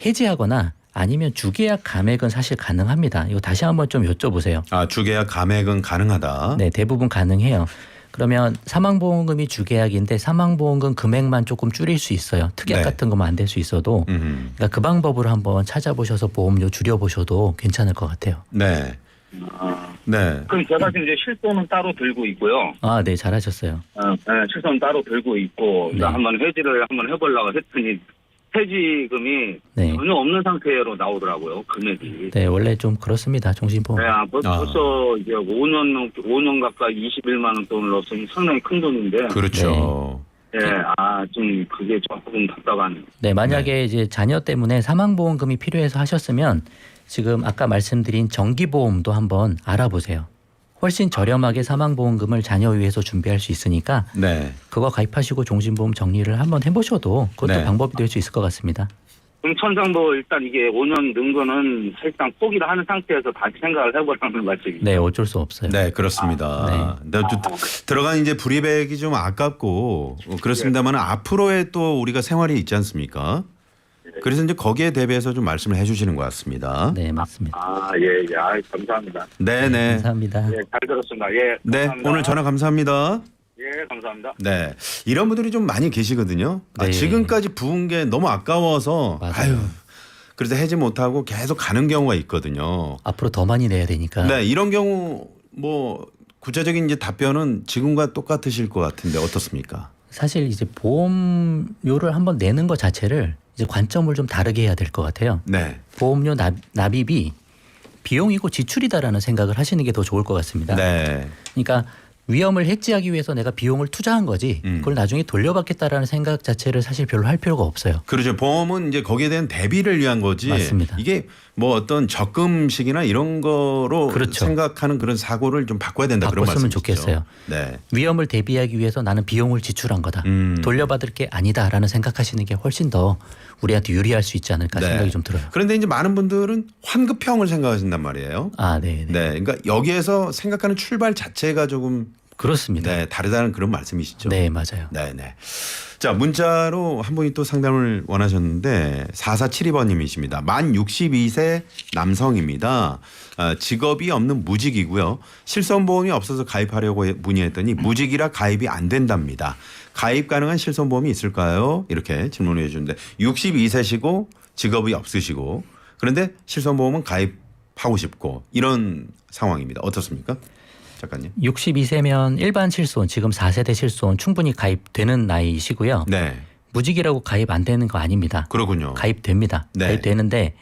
해지하거나 아니면 주계약 감액은 사실 가능합니다. 이거 다시 한번 좀 여쭤보세요. 아, 주계약 감액은 가능하다. 네, 대부분 가능해요. 그러면 사망보험금이 주계약인데 사망보험금 금액만 조금 줄일 수 있어요. 특약 네. 같은 거만 안 될 수 있어도 그러니까 그 방법으로 한번 찾아보셔서 보험료 줄여보셔도 괜찮을 것 같아요. 네. 네. 그럼 제가 지금 이제 실손은 따로 들고 있고요. 아, 네, 잘하셨어요. 네, 실손 따로 들고 있고 네. 한번 해지를 한번 해보려고 했더니 해지금이 네. 전혀 없는 상태로 나오더라고요. 금액이. 네, 원래 좀 그렇습니다. 종신보험. 네, 벌써 이제 5년 가까이 21만 원 돈을 넣었으니 상당히 큰 돈인데. 그렇죠. 예, 좀 그게 조금 답답하네요. 네, 만약에 이제 자녀 때문에 사망보험금이 필요해서 하셨으면 지금 아까 말씀드린 정기보험도 한번 알아보세요. 훨씬 저렴하게 사망보험금을 자녀 위해서 준비할 수 있으니까 네. 그거 가입하시고 종신보험 정리를 한번 해보셔도 그것도 네. 방법이 될 수 있을 것 같습니다. 그럼 천상보 일단 이게 5년 는 거는 사실상 포기를 하는 상태에서 다시 생각을 해보라는 말씀이죠. 네, 어쩔 수 없어요. 네, 그렇습니다. 네. 들어간 이제 불이백이 좀 아깝고 그렇습니다만 앞으로의 또 우리가 생활이 있지 않습니까? 그래서 이제 거기에 대비해서 좀 말씀을 해주시는 것 같습니다. 네, 맞습니다. 예. 감사합니다. 네네. 감사합니다. 예, 잘 들었습니다. 예. 네, 감사합니다. 오늘 전화 감사합니다. 예, 감사합니다. 네, 이런 분들이 좀 많이 계시거든요. 네. 지금까지 부은 게 너무 아까워서 맞아요. 아유, 그래서 해지 못하고 계속 가는 경우가 있거든요. 앞으로 더 많이 내야 되니까. 네, 이런 경우 뭐 구체적인 이제 답변은 지금과 똑같으실 것 같은데 어떻습니까? 사실 이제 보험료를 한번 내는 것 자체를 이제 관점을 좀 다르게 해야 될 것 같아요. 네, 보험료 납입이 비용이고 지출이다라는 생각을 하시는 게 더 좋을 것 같습니다. 네, 그러니까 위험을 해지하기 위해서 내가 비용을 투자한 거지 그걸 나중에 돌려받겠다라는 생각 자체를 사실 별로 할 필요가 없어요. 그렇죠. 보험은 이제 거기에 대한 대비를 위한 거지. 맞습니다. 이게 뭐 어떤 적금식이나 이런 거로 그렇죠. 생각하는 그런 사고를 좀 바꿔야 된다 그런 바꿨으면 말씀이시죠. 좋겠어요. 네, 위험을 대비하기 위해서 나는 비용을 지출한 거다. 돌려받을 게 아니다라는 생각하시는 게 훨씬 더 우리한테 유리할 수 있지 않을까 네. 생각이 좀 들어요. 그런데 이제 많은 분들은 환급형을 생각하신단 말이에요. 아, 네. 네, 그러니까 여기에서 생각하는 출발 자체가 조금 그렇습니다. 네, 다르다는 그런 말씀이시죠. 네, 맞아요. 네, 네. 자, 문자로 한 분이 또 상담을 원하셨는데 4472번님이십니다. 만 62세 남성입니다. 직업이 없는 무직이고요. 실손보험이 없어서 가입하려고 문의했더니 무직이라 가입이 안 된답니다. 가입 가능한 실손보험이 있을까요? 이렇게 질문을 해주는데 62세시고 직업이 없으시고 그런데 실손보험은 가입하고 싶고 이런 상황입니다. 어떻습니까? 작가님. 62세면 일반 실손 지금 4세대 실손 충분히 가입되는 나이이시고요. 네. 무직이라고 가입 안 되는 거 아닙니다. 그렇군요. 가입됩니다. 네. 가입되는데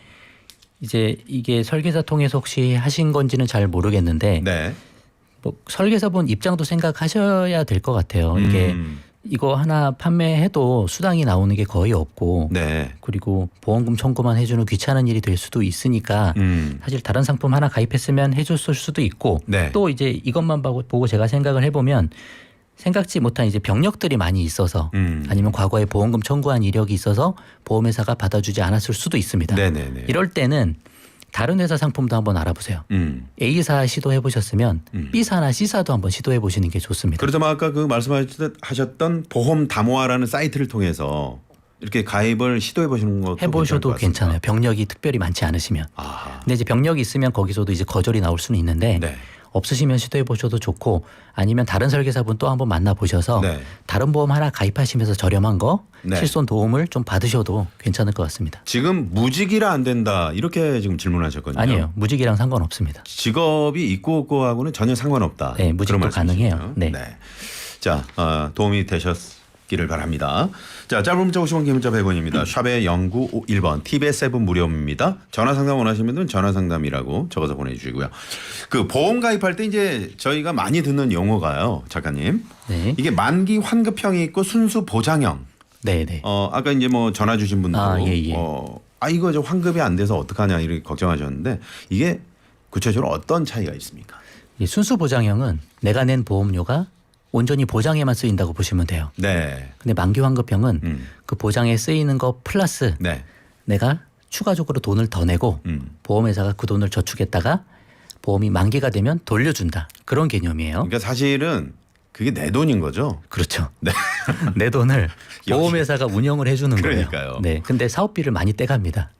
이제 이게 설계사 통해서 혹시 하신 건지는 잘 모르겠는데 네. 뭐 설계사분 입장도 생각하셔야 될 것 같아요. 이게 이거 하나 판매해도 수당이 나오는 게 거의 없고 네. 그리고 보험금 청구만 해주는 귀찮은 일이 될 수도 있으니까 사실 다른 상품 하나 가입했으면 해줬을 수도 있고 네. 또 이제 이것만 보고 제가 생각을 해보면 생각지 못한 이제 병력들이 많이 있어서 아니면 과거에 보험금 청구한 이력이 있어서 보험회사가 받아주지 않았을 수도 있습니다. 네네네. 이럴 때는 다른 회사 상품도 한번 알아보세요. A사 시도해 보셨으면 B사나 C사도 한번 시도해 보시는 게 좋습니다. 그러자면 아까 그 말씀하셨던 보험 담호화라는 사이트를 통해서 이렇게 가입을 시도해 보시는 것도 해보셔도 괜찮아요. 같습니다. 병력이 특별히 많지 않으시면. 아하. 근데 이제 병력이 있으면 거기서도 이제 거절이 나올 수는 있는데 네. 없으시면 시도해 보셔도 좋고 아니면 다른 설계사분 또 한번 만나 보셔서 네. 다른 보험 하나 가입하시면서 저렴한 거 네. 실손 도움을 좀 받으셔도 괜찮을 것 같습니다. 지금 무직이라 안 된다 이렇게 지금 질문하셨거든요. 아니에요. 무직이랑 상관없습니다. 직업이 있고 없고하고는 전혀 상관없다. 네, 무직도 그런 말씀이시죠? 가능해요. 네. 자, 도움이 되셨 기를 바랍니다. 자, 짧은 문자 50원, 긴 문자 100원입니다. 샵의 0951번, TBS 앱은 무료입니다. 전화 상담 원하시는 분들은 전화 상담이라고 적어서 보내주시고요. 그 보험 가입할 때 이제 저희가 많이 듣는 용어가요, 작가님. 네. 이게 만기 환급형이 있고 순수 보장형. 네네. 아까 이제 뭐 전화 주신 분도 예. 이거 저 환급이 안 돼서 어떡하냐 이렇게 걱정하셨는데 이게 구체적으로 어떤 차이가 있습니까? 이 순수 보장형은 내가 낸 보험료가 온전히 보장에만 쓰인다고 보시면 돼요. 네. 근데 만기 환급형은 그 보장에 쓰이는 거 플러스 네. 내가 추가적으로 돈을 더 내고 보험회사가 그 돈을 저축했다가 보험이 만기가 되면 돌려준다. 그런 개념이에요. 그러니까 사실은 그게 내 돈인 거죠. 그렇죠. 네. 내 돈을 보험회사가 운영을 해주는 그러니까요. 거예요. 네. 근데 사업비를 많이 떼갑니다.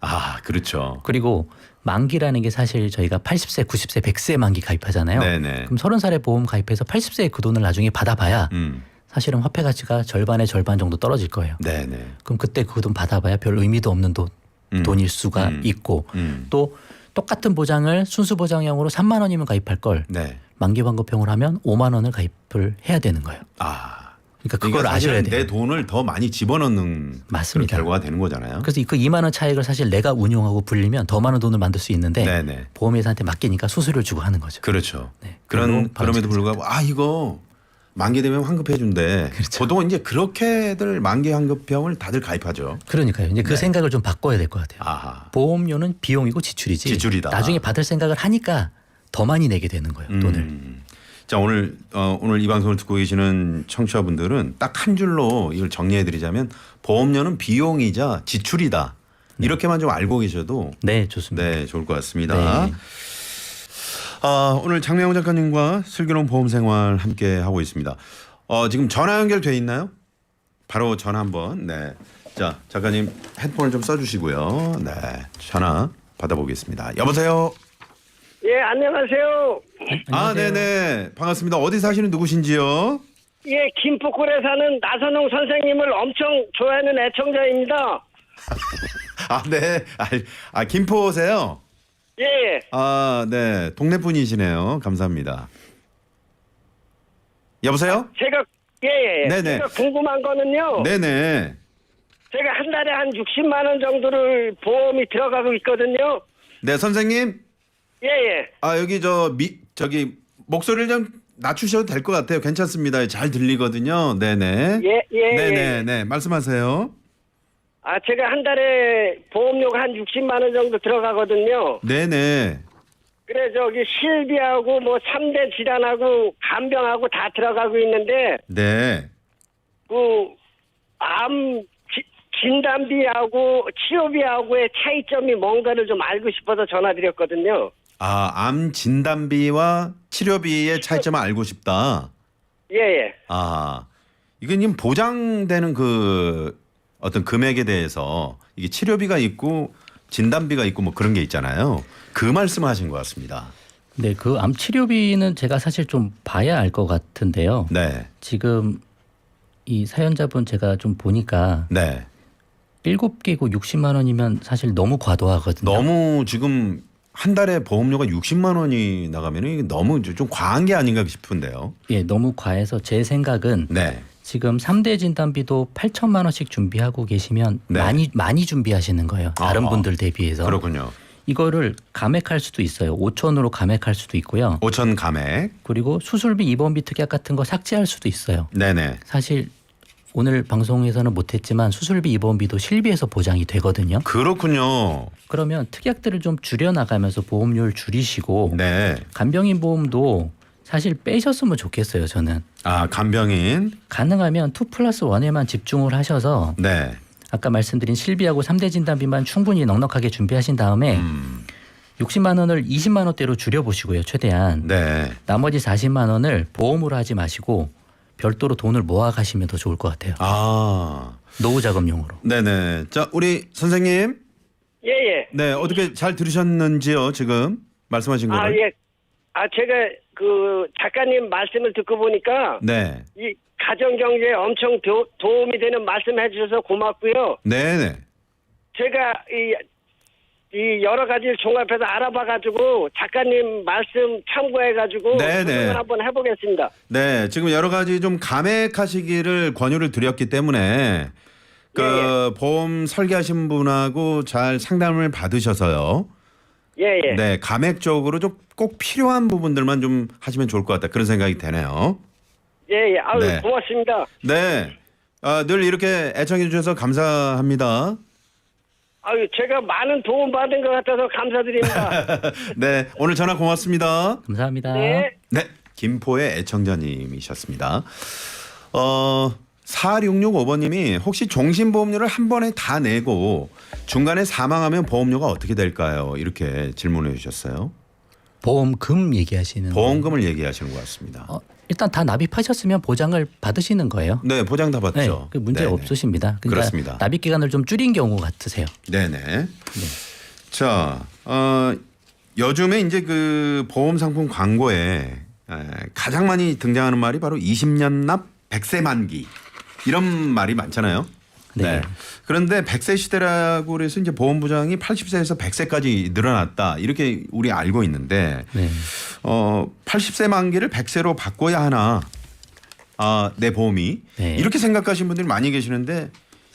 그렇죠. 그리고 만기라는 게 사실 저희가 80세, 90세, 100세 만기 가입하잖아요. 네네. 그럼 30살에 보험 가입해서 80세에 그 돈을 나중에 받아봐야 사실은 화폐 가치가 절반의 절반 정도 떨어질 거예요. 네네. 그럼 그때 그 돈 받아봐야 별 의미도 없는 돈일 수가 있고 또 똑같은 보장을 순수 보장형으로 3만 원이면 가입할 걸 네. 만기 환급형으로 하면 5만 원을 가입을 해야 되는 거예요. 그러니까 그걸 아셔야 사실은 돼요. 내 돈을 더 많이 집어넣는 맞습니다. 그런 결과가 되는 거잖아요. 그래서 그 2만 원 차익을 사실 내가 운용하고 불리면 더 많은 돈을 만들 수 있는데 네네. 보험회사한테 맡기니까 수수료를 주고 하는 거죠. 그렇죠. 네. 그럼에도 불구하고 이거 만기 되면 환급해 준대. 그렇죠. 보통은 이제 그렇게들 만기 환급형을 다들 가입하죠. 그러니까요. 이제 그 생각을 좀 바꿔야 될 것 같아요. 아하. 보험료는 비용이고 지출이지. 지출이다. 나중에 받을 생각을 하니까 더 많이 내게 되는 거예요. 돈을. 자, 오늘 이 방송을 듣고 계시는 청취자분들은 딱 한 줄로 이걸 정리해 드리자면 보험료는 비용이자 지출이다. 이렇게만 좀 알고 계셔도 네, 좋습니다. 네, 좋을 것 같습니다. 네. 오늘 장명호 작가님과 슬기로운 보험 생활 함께 하고 있습니다. 지금 전화 연결돼 있나요? 바로 전화 한번. 네. 자, 작가님 핸드폰을 좀 써주시고요. 네, 전화 받아보겠습니다. 여보세요. 예, 안녕하세요. 네네. 반갑습니다. 어디 사시는 누구신지요? 예, 김포골에 사는 나선홍 선생님을 엄청 좋아하는 애청자입니다. 네. 김포세요? 예, 네. 동네 분이시네요. 감사합니다. 여보세요? 제가, 예. 네네. 제가 궁금한 거는요. 네네. 제가 한 달에 한 60만 원 정도를 보험이 들어가고 있거든요. 네, 선생님. 예. 여기 저기 목소리를 좀 낮추셔도 될 것 같아요. 괜찮습니다. 잘 들리거든요. 네네. 예. 네네. 말씀하세요. 제가 한 달에 보험료가 한 60만 원 정도 들어가거든요. 네네. 그래, 실비하고 3대 질환하고 간병하고 다 들어가고 있는데, 네. 암 진단비하고 치료비하고의 차이점이 뭔가를 좀 알고 싶어서 전화드렸거든요. 암 진단비와 치료비의 차이점을 알고 싶다. 예. 이건 지금 보장되는 그 어떤 금액에 대해서 이게 치료비가 있고 진단비가 있고 뭐 그런 게 있잖아요. 그 말씀하신 것 같습니다. 네, 그 암 치료비는 제가 사실 좀 봐야 알 것 같은데요. 네. 지금 이 사연자분 제가 좀 보니까 네. 7개고 60만 원이면 사실 너무 과도하거든요. 너무 지금 한 달에 보험료가 60만 원이 나가면 이게 너무 좀 과한 게 아닌가 싶은데요. 예, 너무 과해서 제 생각은 네. 지금 3대 진단비도 8천만 원씩 준비하고 계시면 네. 많이 준비하시는 거예요. 다른 아하. 분들 대비해서. 그렇군요. 이거를 감액할 수도 있어요. 5천으로 감액할 수도 있고요. 5천 감액. 그리고 수술비, 입원비 특약 같은 거 삭제할 수도 있어요. 네네. 사실 오늘 방송에서는 못했지만 수술비, 입원비도 실비에서 보장이 되거든요. 그렇군요. 그러면 특약들을 좀 줄여나가면서 보험료를 줄이시고 네. 간병인 보험도 사실 빼셨으면 좋겠어요. 저는. 간병인. 가능하면 2+1에만 집중을 하셔서 네. 아까 말씀드린 실비하고 3대 진단비만 충분히 넉넉하게 준비하신 다음에 60만 원을 20만 원대로 줄여보시고요. 최대한. 네. 나머지 40만 원을 보험으로 하지 마시고 별도로 돈을 모아가시면 더 좋을 것 같아요. 노후 자금용으로. 네네. 자, 우리 선생님. 예. 네, 어떻게 잘 들으셨는지요? 지금 말씀하신 거를. 예. 제가 작가님 말씀을 듣고 보니까 네. 이 가정 경제에 엄청 도움이 되는 말씀해 주셔서 고맙고요. 네네. 제가 이 여러 가지를 종합해서 알아봐가지고 작가님 말씀 참고해가지고 네네. 조정을 한번 해보겠습니다. 네, 지금 여러 가지 좀 감액하시기를 권유를 드렸기 때문에 그 보험 설계하신 분하고 잘 상담을 받으셔서요. 예예. 네, 감액적으로 좀 꼭 필요한 부분들만 좀 하시면 좋을 것 같다 그런 생각이 되네요. 예예. 아유 네. 고맙습니다. 네, 늘 이렇게 애청해 주셔서 감사합니다. 아유 제가 많은 도움 받은 것 같아서 감사드립니다. 네, 오늘 전화 고맙습니다. 감사합니다. 네. 네, 김포의 애청자님이셨습니다. 4665번님이 혹시 종신보험료를 한 번에 다 내고 중간에 사망하면 보험료가 어떻게 될까요? 이렇게 질문해 주셨어요. 보험금 얘기하시는 보험금을 얘기하시는 것 같습니다. 일단 다 납입하셨으면 보장을 받으시는 거예요. 네, 보장 다 네, 받죠. 그 문제 네네. 없으십니다. 그러니까 그렇습니다. 납입 기간을 좀 줄인 경우 같으세요. 네네. 자, 요즘에 이제 그 보험 상품 광고에 가장 많이 등장하는 말이 바로 20년 납 100세 만기 이런 말이 많잖아요. 네. 그런데 100세 시대라고 그래서 이제 보험 보장이 80세에서 100세까지 늘어났다 이렇게 우리 알고 있는데 네. 80세 만기를 100세로 바꿔야 하나 내 보험이 네. 이렇게 생각하시는 분들이 많이 계시는데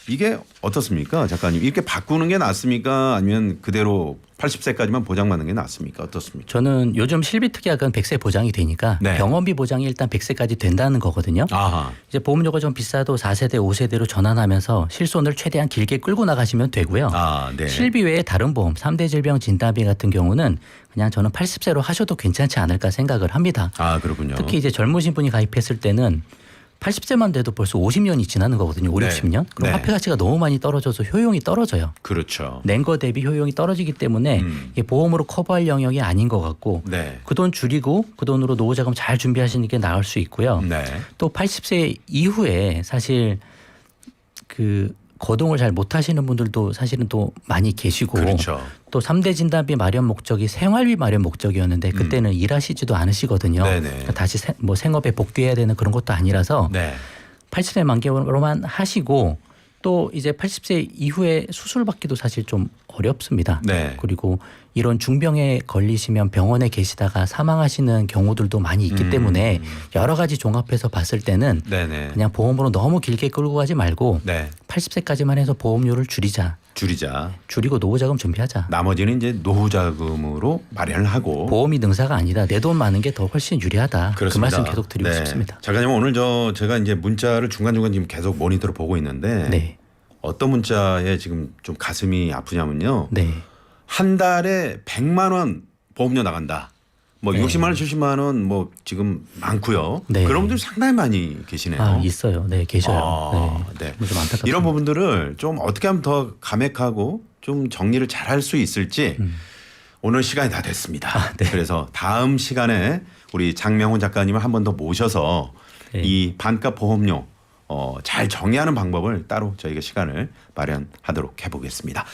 이게 어떻습니까, 작가님? 이렇게 바꾸는 게 낫습니까? 아니면 그대로 80세까지만 보장받는 게 낫습니까? 어떻습니까? 저는 요즘 실비특약은 100세 보장이 되니까 네. 병원비 보장이 일단 100세까지 된다는 거거든요. 아하. 이제 보험료가 좀 비싸도 4세대, 5세대로 전환하면서 실손을 최대한 길게 끌고 나가시면 되고요. 네. 실비 외에 다른 보험, 3대 질병 진단비 같은 경우는 그냥 저는 80세로 하셔도 괜찮지 않을까 생각을 합니다. 그렇군요. 특히 이제 젊으신 분이 가입했을 때는 80세만 돼도 벌써 50년이 지나는 거거든요. 5, 네. 60년. 그럼 네. 화폐 가치가 너무 많이 떨어져서 효용이 떨어져요. 그렇죠. 낸 거 대비 효용이 떨어지기 때문에 이게 보험으로 커버할 영역이 아닌 것 같고 네. 그 돈 줄이고 그 돈으로 노후자금 잘 준비하시는 게 나을 수 있고요. 네. 또 80세 이후에 사실 그 거동을 잘 못하시는 분들도 사실은 또 많이 계시고 그렇죠. 또 3대 진단비 마련 목적이 생활비 마련 목적이었는데 그때는 일하시지도 않으시거든요. 네네. 그러니까 다시 뭐 생업에 복귀해야 되는 그런 것도 아니라서 네. 80세 만기로만 하시고 또 이제 80세 이후에 수술받기도 사실 좀 어렵습니다. 네. 그리고 이런 중병에 걸리시면 병원에 계시다가 사망하시는 경우들도 많이 있기 때문에 여러 가지 종합해서 봤을 때는 네네. 그냥 보험으로 너무 길게 끌고 가지 말고 네. 80세까지만 해서 보험료를 줄이자. 줄이자. 줄이고 노후자금 준비하자. 나머지는 이제 노후자금으로 마련을 하고. 보험이 능사가 아니다. 내 돈 많은 게 더 훨씬 유리하다. 그렇습니다. 그 말씀 계속 드리고 네. 싶습니다. 작가님 오늘 제가 이제 문자를 중간중간 지금 계속 모니터로 보고 있는데 네. 어떤 문자에 지금 좀 가슴이 아프냐면요. 네. 한 달에 100만 원 보험료 나간다. 뭐 60만 원, 70만 원 뭐 지금 많고요. 네. 그런 분들 상당히 많이 계시네요. 있어요. 네, 계셔요. 네. 좀 안타깝습니다. 이런 부분들을 좀 어떻게 하면 더 감액하고 좀 정리를 잘 할 수 있을지 오늘 시간이 다 됐습니다. 네. 그래서 다음 시간에 우리 장명훈 작가님을 한 번 더 모셔서 네. 이 반값 보험료 잘 정의하는 방법을 따로 저희가 시간을 마련하도록 해보겠습니다.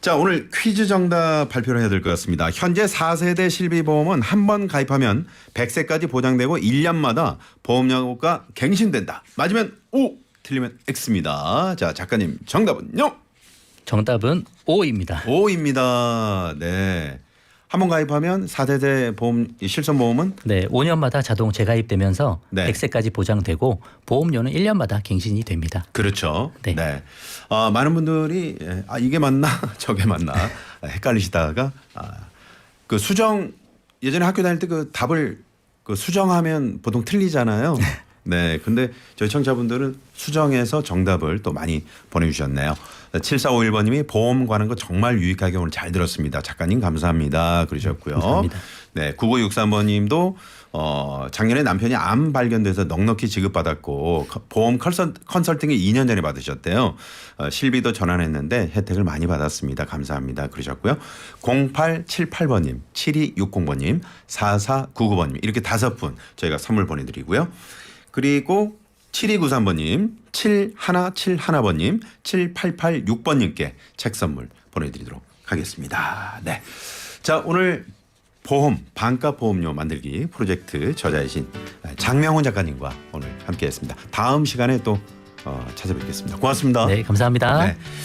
자, 오늘 퀴즈 정답 발표를 해야 될 것 같습니다. 현재 4세대 실비보험은 한 번 가입하면 100세까지 보장되고 1년마다 보험료가 갱신된다. 맞으면 O, 틀리면 X입니다. 자, 작가님 정답은요? 정답은 O입니다. O입니다. 네. 한 번 가입하면 4세대 보험 실손보험은 네, 5년마다 자동 재가입되면서 네. 100세까지 보장되고 보험료는 1년마다 갱신이 됩니다. 그렇죠. 네. 많은 분들이 이게 맞나 저게 맞나 헷갈리시다가 그 수정 예전에 학교 다닐 때 그 답을 그 수정하면 보통 틀리잖아요. 네. 근데 저희 청자분들은 수정해서 정답을 또 많이 보내주셨네요. 7451번님이 보험 관한 거 정말 유익하게 오늘 잘 들었습니다. 작가님 감사합니다. 그러셨고요. 감사합니다. 네. 9963번님도 작년에 남편이 암 발견돼서 넉넉히 지급받았고 보험 컨설팅을 2년 전에 받으셨대요. 실비도 전환했는데 혜택을 많이 받았습니다. 감사합니다. 그러셨고요. 0878번님, 7260번님, 4499번님 이렇게 5분 저희가 선물 보내드리고요. 그리고 7293번님, 7171번님, 7886번님께 책 선물 보내드리도록 하겠습니다. 네. 자, 오늘 보험, 반값 보험료 만들기 프로젝트 저자이신 장명훈 작가님과 오늘 함께했습니다. 다음 시간에 또 찾아뵙겠습니다. 고맙습니다. 네, 감사합니다. 네.